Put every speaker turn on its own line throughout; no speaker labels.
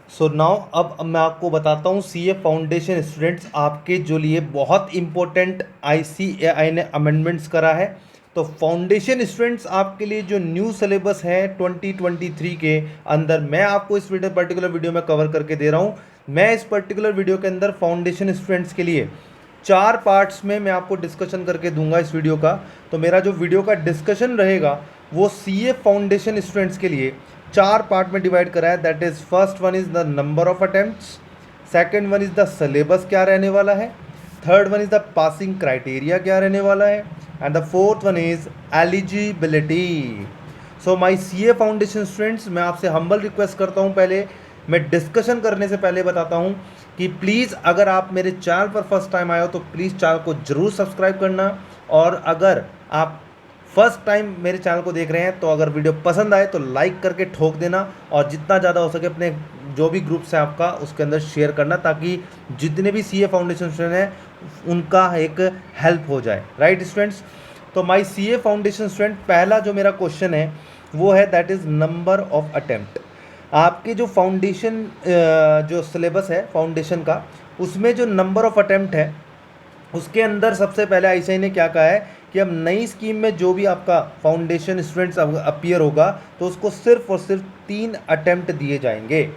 So now अब मैं आपको बताता हूँ सीए फाउंडेशन स्टूडेंट्स आपके जो लिए बहुत इंपॉर्टेंट आईसीएआई ने अमेंडमेंट्स करा है। तो फाउंडेशन स्टूडेंट्स आपके लिए जो न्यू सिलेबस है 2023 के अंदर मैं आपको इस पर्टिकुलर वीडियो में कवर करके दे रहा हूँ। मैं इस पर्टिकुलर वीडियो के अंदर फाउंडेशन स्टूडेंट्स के लिए 4 पार्ट्स में मैं आपको डिस्कशन करके दूंगा इस वीडियो का। तो मेरा जो वीडियो का डिस्कशन रहेगा वो सीए फाउंडेशन स्टूडेंट्स के लिए 4 पार्ट में डिवाइड करा है। That is first one is the number of attempts, second one is the syllabus क्या रहने वाला है, third one is the passing criteria क्या रहने वाला है, and the fourth one is eligibility. So my CA foundation students, मैं आपसे हम्बल रिक्वेस्ट करता हूं, पहले मैं डिस्कशन करने से पहले बताता हूं कि प्लीज़ अगर आप मेरे चैनल पर फर्स्ट टाइम आए हो तो प्लीज़ चैनल को जरूर सब्सक्राइब करना। और अगर आप फर्स्ट टाइम मेरे चैनल को देख रहे हैं तो अगर वीडियो पसंद आए तो लाइक करके ठोक देना, और जितना ज़्यादा हो सके अपने जो भी ग्रुप्स हैं आपका उसके अंदर शेयर करना, ताकि जितने भी सीए फाउंडेशन स्टूडेंट हैं उनका एक हेल्प हो जाए। राइट स्टूडेंट्स, तो माय सीए फाउंडेशन स्टूडेंट, पहला जो मेरा क्वेश्चन है वो है that is number of attempt. आपके जो फाउंडेशन जो सिलेबस है फाउंडेशन का, उसमें जो नंबर ऑफ अटेम्प्ट है उसके अंदर सबसे पहले आईसीएआई ने क्या कहा है कि अब नई स्कीम में जो भी आपका फाउंडेशन स्टूडेंट्स अपीयर होगा तो उसको सिर्फ और सिर्फ 3 अटेम्प्ट दिए जाएंगे।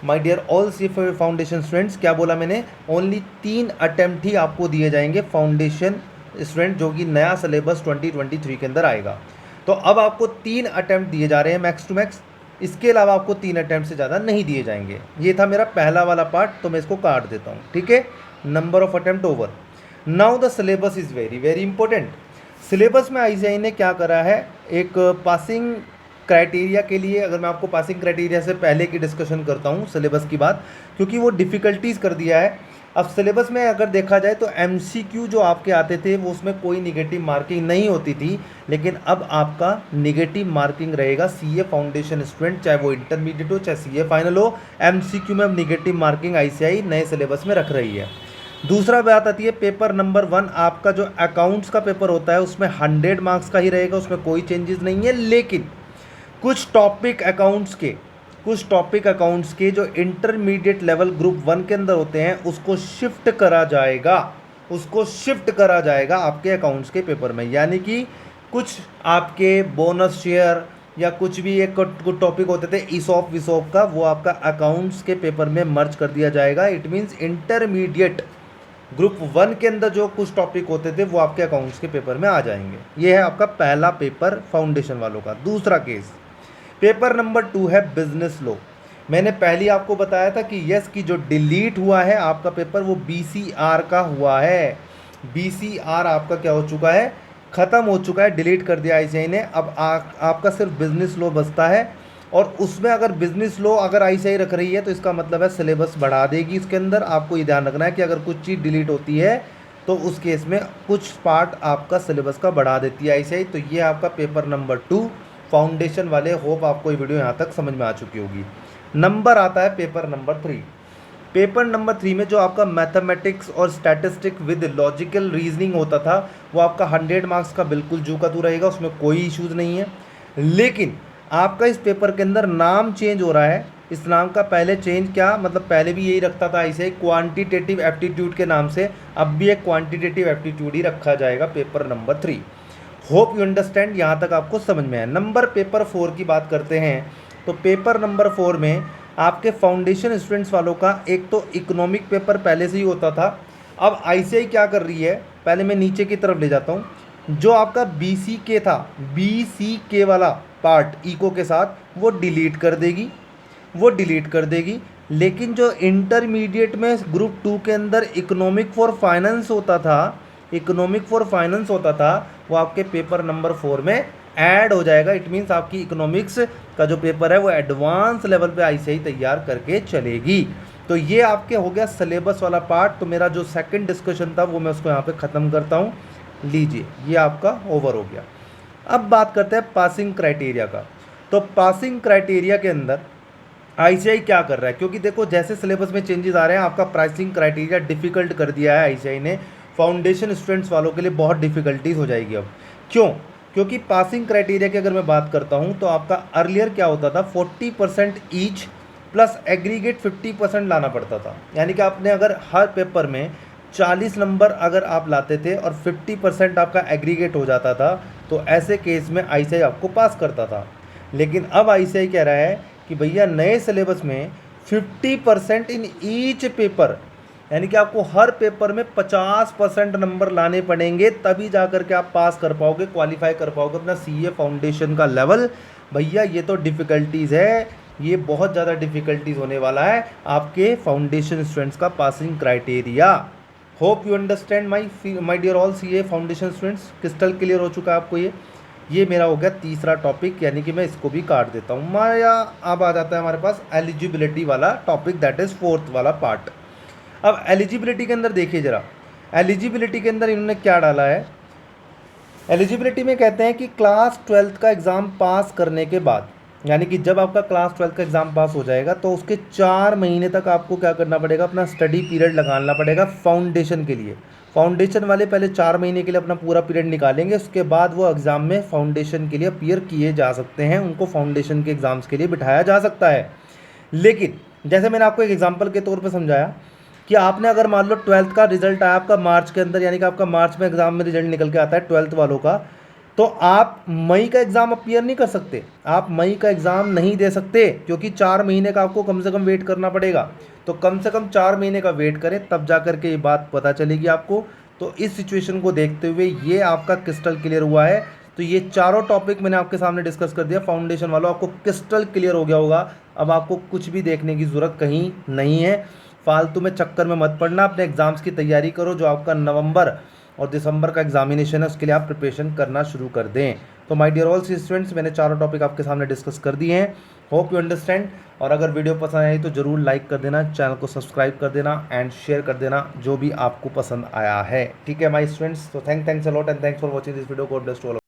My dear all C foundation students, क्या बोला मैंने? ओनली 3 अटेम्प्ट ही आपको दिए जाएंगे फाउंडेशन स्टूडेंट, जो कि नया सिलेबस 2023 के अंदर आएगा। तो अब आपको 3 अटेम्प्ट दिए जा रहे हैं मैक्स टू मैक्स, इसके अलावा आपको 3 अटेम्प्ट से ज़्यादा नहीं दिए जाएंगे। ये था मेरा पहला वाला पार्ट, तो मैं इसको काट देता हूँ। ठीक है, number of attempt over. Now the syllabus is very very important. Syllabus में आईसीएआई ने क्या करा है, एक पासिंग क्राइटेरिया के लिए, अगर मैं आपको पासिंग क्राइटेरिया से पहले की डिस्कशन करता हूँ सिलेबस की बात, क्योंकि वो डिफ़िकल्टीज़ कर दिया है। अब सिलेबस में अगर देखा जाए तो एमसीक्यू जो आपके आते थे वो उसमें कोई निगेटिव मार्किंग नहीं होती थी, लेकिन अब आपका निगेटिव मार्किंग रहेगा सीए फाउंडेशन स्टूडेंट, चाहे वो इंटरमीडिएट हो चाहे सीए फाइनल हो। एमसीक्यू में अब निगेटिव मार्किंग आईसीएआई नए सिलेबस में रख रही है। दूसरा बात आती है पेपर नंबर 1, आपका जो अकाउंट्स का पेपर होता है उसमें 100 मार्क्स का ही रहेगा, उसमें कोई चेंजेस नहीं है। लेकिन कुछ टॉपिक अकाउंट्स के जो इंटरमीडिएट लेवल ग्रुप 1 के अंदर होते हैं उसको शिफ्ट करा जाएगा आपके अकाउंट्स के पेपर में। यानी कि कुछ आपके बोनस शेयर या कुछ भी एक टॉपिक होते थे ईसॉप विसॉप का, वो आपका अकाउंट्स के पेपर में मर्ज कर दिया जाएगा। इट मीन्स इंटरमीडिएट ग्रुप 1 के अंदर जो कुछ टॉपिक होते थे वो आपके अकाउंट्स के पेपर में आ जाएंगे। ये है आपका पहला पेपर फाउंडेशन वालों का। दूसरा केस, पेपर नंबर 2 है बिजनेस लॉ। मैंने पहले आपको बताया था कि यस की जो डिलीट हुआ है आपका पेपर वो बीसीआर का हुआ है। बीसीआर आपका क्या हो चुका है, ख़त्म हो चुका है, डिलीट कर दिया आईसीआई ने। अब आपका सिर्फ बिजनेस लॉ बचता है, और उसमें अगर बिजनेस लॉ अगर आईसीआई रख रही है तो इसका मतलब है सिलेबस बढ़ा देगी इसके अंदर। आपको ये ध्यान रखना है कि अगर कुछ चीज़ डिलीट होती है तो उस केस में कुछ पार्ट आपका सिलेबस का बढ़ा देती है आईसीआई। तो ये आपका पेपर नंबर 2 फाउंडेशन वाले। होप आपको ये वीडियो यहाँ तक समझ में आ चुकी होगी। नंबर आता है पेपर नंबर 3। पेपर नंबर 3 में जो आपका मैथमेटिक्स और स्टैटिस्टिक विद लॉजिकल रीजनिंग होता था वो आपका 100 मार्क्स का बिल्कुल जू का तू रहेगा, उसमें कोई इश्यूज़ नहीं है। लेकिन आपका इस पेपर के अंदर नाम चेंज हो रहा है। इस नाम का पहले चेंज क्या, मतलब पहले भी यही रखता था ऐसे क्वांटिटेटिव एप्टीट्यूड के नाम से, अब भी एक क्वांटिटेटिव एप्टीट्यूड ही रखा जाएगा paper number 3। Hope you understand, यहाँ तक आपको समझ में आया। नंबर पेपर 4 की बात करते हैं तो पेपर नंबर 4 में आपके फाउंडेशन स्टूडेंट्स वालों का एक तो इकोनॉमिक पेपर पहले से ही होता था। अब आईसीआई क्या कर रही है, पहले मैं नीचे की तरफ ले जाता हूँ। जो आपका बीसीके था, बीसीके वाला पार्ट इको के साथ वो डिलीट कर देगी। लेकिन जो इंटरमीडिएट में ग्रुप 2 के अंदर इकोनॉमिक फॉर फाइनेंस होता था वो आपके पेपर नंबर 4 में ऐड हो जाएगा। इट मीन्स आपकी इकोनॉमिक्स का जो पेपर है वो एडवांस लेवल पे आईसीआई तैयार करके चलेगी। तो ये आपके हो गया सिलेबस वाला पार्ट। तो मेरा जो सेकंड डिस्कशन था वो मैं उसको यहाँ पे ख़त्म करता हूँ। लीजिए, ये आपका ओवर हो गया। अब बात करते हैं पासिंग क्राइटेरिया का। तो पासिंग क्राइटेरिया के अंदर आईसीआई क्या कर रहा है, क्योंकि देखो जैसे सिलेबस में चेंजेस आ रहे हैं आपका प्राइसिंग क्राइटेरिया डिफिकल्ट कर दिया है आईसीआई ने। फाउंडेशन स्टूडेंट्स वालों के लिए बहुत डिफिकल्टीज हो जाएगी अब। क्यों? क्योंकि पासिंग क्राइटेरिया की अगर मैं बात करता हूं तो आपका अर्लियर क्या होता था, 40% ईच प्लस एग्रीगेट 50% लाना पड़ता था। यानी कि आपने अगर हर पेपर में 40 नंबर अगर आप लाते थे और 50% आपका एग्रीगेट हो जाता था, तो ऐसे केस में आईसीआई आपको पास करता था। लेकिन अब आईसीआई कह रहा है कि भैया नए सिलेबस में 50% इन ईच पेपर, यानी कि आपको हर पेपर में 50% नंबर लाने पड़ेंगे, तभी जा कर के आप पास कर पाओगे, क्वालिफाई कर पाओगे अपना सीए फाउंडेशन का लेवल। भैया ये तो डिफ़िकल्टीज़ है, ये बहुत ज़्यादा डिफ़िकल्टीज़ होने वाला है आपके फाउंडेशन स्टूडेंट्स का passing criteria. Hope you understand my dear all CA foundation students. Crystal clear हो चुका है आपको ये मेरा हो गया तीसरा टॉपिक, यानी कि मैं इसको भी काट देता हूँ। माया अब आ जाता है हमारे पास एलिजिबिलिटी वाला टॉपिक, दैट इज़ फोर्थ वाला पार्ट। अब एलिजिबिलिटी के अंदर देखिए ज़रा, एलिजिबिलिटी के अंदर इन्होंने क्या डाला है। एलिजिबिलिटी में कहते हैं कि क्लास 12th का एग्ज़ाम पास करने के बाद, यानी कि जब आपका क्लास 12th का एग्ज़ाम पास हो जाएगा तो उसके 4 महीने तक आपको क्या करना पड़ेगा, अपना स्टडी पीरियड लगाना पड़ेगा फाउंडेशन के लिए। फाउंडेशन वाले पहले 4 महीने के लिए अपना पूरा पीरियड निकालेंगे, उसके बाद वो एग्ज़ाम में फाउंडेशन के लिए अपीयर किए जा सकते हैं, उनको फाउंडेशन के एग्ज़ाम्स के लिए बिठाया जा सकता है। लेकिन जैसे मैंने आपको एक एग्जाम्पल के तौर पर समझाया कि आपने अगर मान लो 12th का रिजल्ट आया आपका मार्च के अंदर, यानी कि आपका मार्च में एग्ज़ाम में रिजल्ट निकल के आता है 12th वालों का, तो आप मई का एग्ज़ाम अपीयर नहीं कर सकते, आप मई का एग्ज़ाम नहीं दे सकते, क्योंकि 4 महीने का आपको कम से कम वेट करना पड़ेगा। तो कम से कम 4 महीने का वेट करें, तब जा कर के ये बात पता चलेगी आपको। तो इस सिचुएशन को देखते हुए ये आपका क्रिस्टल क्लियर हुआ है। तो ये चारों टॉपिक मैंने आपके सामने डिस्कस कर दिया, फाउंडेशन वालों आपको क्रिस्टल क्लियर हो गया होगा। अब आपको कुछ भी देखने की ज़रूरत कहीं नहीं है, फालतू में चक्कर में मत पड़ना, अपने एग्ज़ाम्स की तैयारी करो। जो आपका नवंबर और दिसंबर का एग्जामिनेशन है उसके लिए आप प्रिपरेशन करना शुरू कर दें। तो माय डियर ऑल स्टूडेंट्स, मैंने चारों टॉपिक आपके सामने डिस्कस कर दिए हैं, होप यू अंडरस्टैंड। और अगर वीडियो पसंद आई तो ज़रूर लाइक कर देना, चैनल को सब्सक्राइब कर देना एंड शेयर कर देना जो भी आपको पसंद आया है। ठीक है माय स्टूडेंट्स, तो thanks a lot and thanks for watching this video. God bless to all.